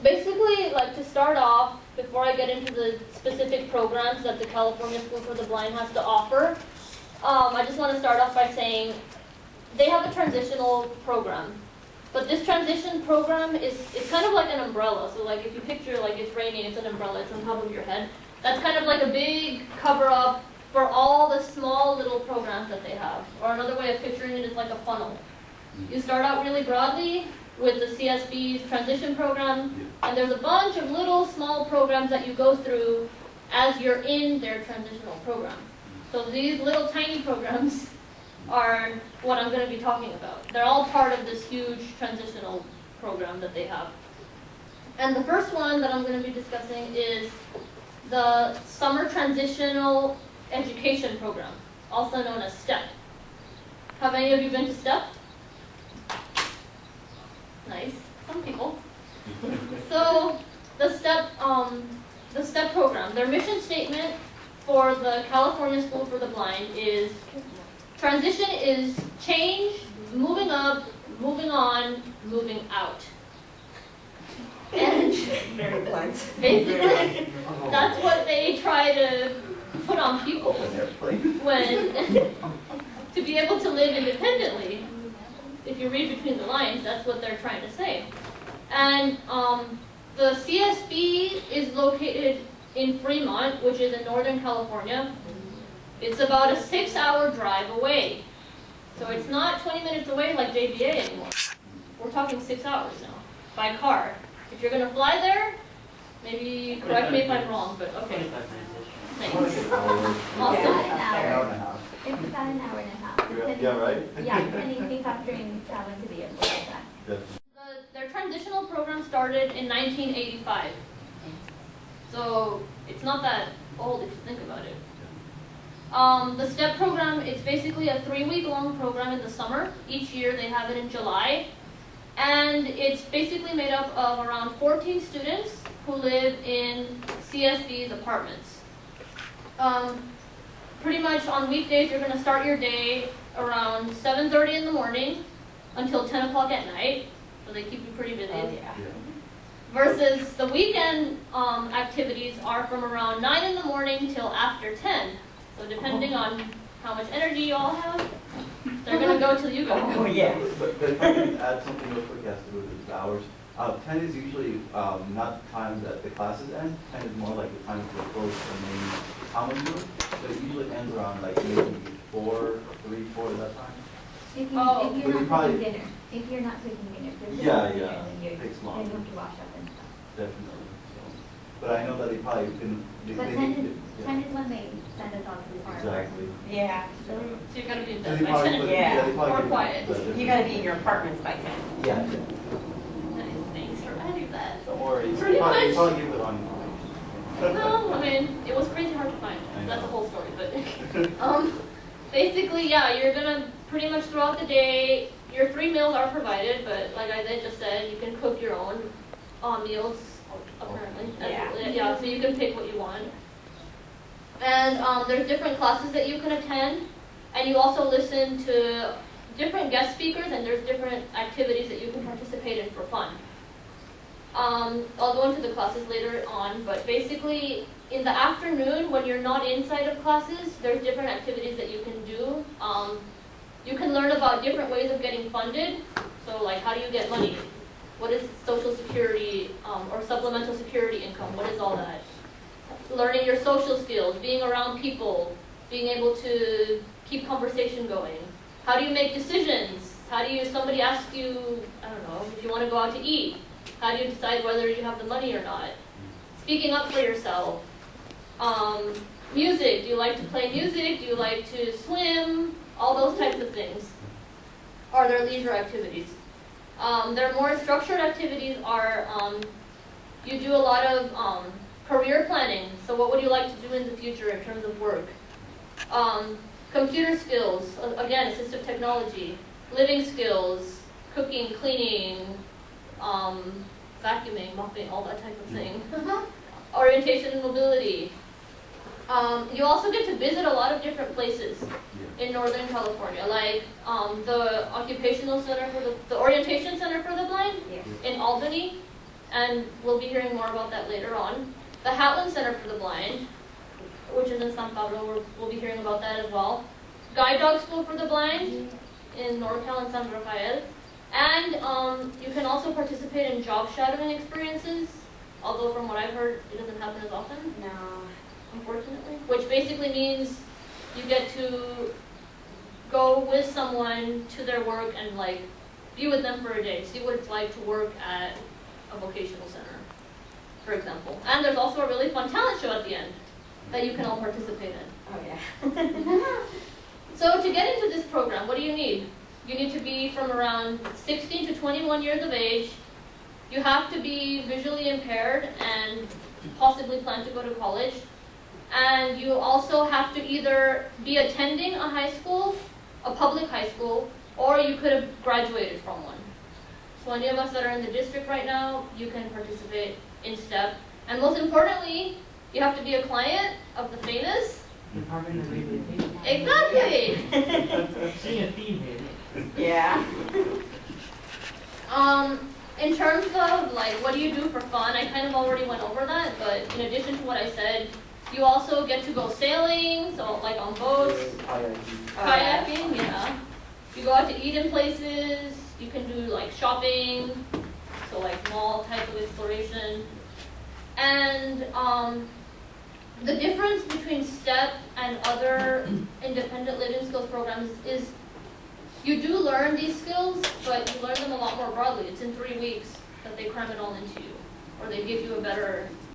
basically, like to start off, before I get into the specific programs that the California School for the Blind has to offer, I just want to start off by saying they have a transitional program. But this transition program it's kind of like an umbrella. So like if you picture like it's raining, it's an umbrella, it's on top of your head. That's kind of like a big cover-up for all the small little programs that they have. Or another way of picturing it is like a funnel. You start out really broadly with the CSB's transition program, and there's a bunch of little small programs that you go through as you're in their transitional program. So these little tiny programs are what I'm going to be talking about. They're all part of this huge transitional program that they have. And the first one that I'm going to be discussing is the Summer Transitional Education Program, also known as STEP. Have any of you been to STEP? Nice, some people. So the STEP program, their mission statement for the California School for the Blind is transition is change, moving up, moving on, moving out. And very blunt. Basically, that's what they try to put on people when to be able to live independently. If you read between the lines, that's what they're trying to say. And the CSB is located in Fremont, which is in Northern California. It's about a 6-hour drive away. So it's not 20 minutes away like JBA anymore. We're talking 6 hours now, by car. If you're going to fly there, maybe correct me if I'm wrong, but okay. Thanks. Awesome. It's about an hour and a half. Yeah, right? Yeah, depending factoring traveling to the airport like that. Their transitional program started in 1985. So it's not that old if you think about it. The STEP program, it's basically a 3-week-long program in the summer. Each year they have it in July. And it's basically made up of around 14 students who live in CSB's apartments. Pretty much on weekdays, you're going to start your day around 7:30 in the morning until 10 o'clock at night. So they keep you pretty busy. Oh, yeah. Versus the weekend activities are from around 9 in the morning till after 10. So depending on how much energy you all have, they're going to go till you go. Oh, yeah. But if I can add something real quick, has to do with the hours. 10 is usually not the time that the classes end. 10 is more like the time to close the main common room. So it usually ends around like maybe 4, 3, 4 at that time. If But you're you not probably- cooking dinner. If you're not cooking dinner. If you're Yeah, cooking dinner, yeah. then Takes then longer. you have to wash up and stuff. Definitely. So, but I know that they probably can. But 10 is when they send us off to the farm. Exactly. Yeah. So you're going to be in So bed they by probably 10. put- Yeah. they probably Or put quiet. the- You gotta be in your apartments by 10. Yeah. Nice, thanks for adding that. Don't worry. Pretty Probably much. give it on. No, I mean, it was crazy hard to find. I That's a know. whole story, but basically, yeah, you're gonna pretty much throughout the day, your 3 meals are provided, but like I just said, you can cook your own meals, apparently. Yeah. So you can pick what you want. And there's different classes that you can attend, and you also listen to different guest speakers, and there's different activities that you can participate in for fun. I'll go into the classes later on, but basically in the afternoon when you're not inside of classes, there's different activities that you can do. You can learn about different ways of getting funded. So like how do you get money? What is Social Security or supplemental security income? What is all that? Learning your social skills, being around people, being able to keep conversation going. How do you make decisions? How do you, somebody asks you, I don't know, if you want to go out to eat, how do you decide whether you have the money or not? Speaking up for yourself. Music, do you like to play music? Do you like to swim? All those types of things are their leisure activities. Their more structured activities are, you do a lot of career planning. So what would you like to do in the future in terms of work? Computer skills, again, assistive technology. Living skills, cooking, cleaning, vacuuming, mopping, all that type of thing. Orientation and mobility. You also get to visit a lot of different places in Northern California, like the occupational center for the orientation center for the blind in Albany, and we'll be hearing more about that later on. The Hatland Center for the Blind, which is in San Pablo, we'll be hearing about that as well. Guide Dog School for the Blind in NorCal and San Rafael. And you can also participate in job shadowing experiences, although from what I've heard, it doesn't happen as often, No. unfortunately. Which basically means you get to go with someone to their work and like be with them for a day, see what it's like to work at a vocational center, for example. And there's also a really fun talent show at the end that you can all participate in. Oh, yeah. So to get into this program, what do you need? You need to be from around 16 to 21 years of age. You have to be visually impaired and possibly plan to go to college. And you also have to either be attending a high school, a public high school, or you could have graduated from one. So any of us that are in the district right now, you can participate in STEP. And most importantly, you have to be a client of the famous Department of Rehabilitation. Exactly. Seeing a theme here. Yeah. In terms of like what do you do for fun, I kind of already went over that, but in addition to what I said, you also get to go sailing, so like on boats, kayaking, yeah. You go out to eat in places, you can do like shopping, so like mall type of exploration. And the difference between STEP and other independent living skills programs is you do learn these skills, but you learn them a lot more broadly. It's in 3 weeks that they cram it all into you, or they give you a better